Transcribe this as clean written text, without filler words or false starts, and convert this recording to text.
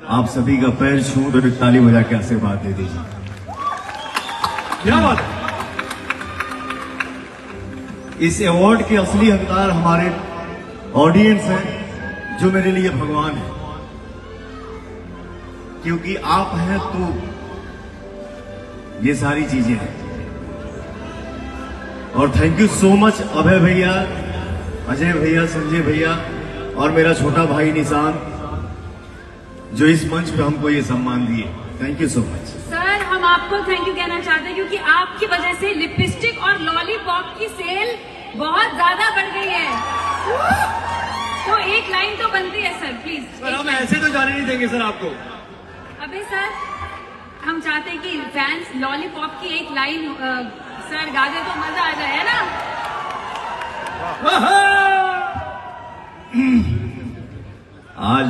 आप सभी का पैर छूं तो एक ताली बजा के आशीर्वाद दे दीजिए। क्या बात है? इस अवार्ड के असली हकदार हमारे ऑडियंस हैं, जो मेरे लिए भगवान है, क्योंकि आप हैं तो ये सारी चीजें हैं। और थैंक यू सो मच अभय भैया, अजय भैया, संजय भैया और मेरा छोटा भाई निशान, जो इस मंच पे हमको ये सम्मान दिए। Thank you so much sir. हम आपको थैंक यू कहना चाहते हैं क्योंकि आपकी वजह से लिपस्टिक और लॉलीपॉप की सेल बहुत ज्यादा बढ़ गई है। तो एक लाइन तो बनती है सर, प्लीज। सर हम ऐसे तो जाने नहीं देंगे सर आपको। अबे सर, हम चाहते हैं कि फैंस लॉलीपॉप की एक लाइन सर गा दे तो मजा आ जाए, है ना? आज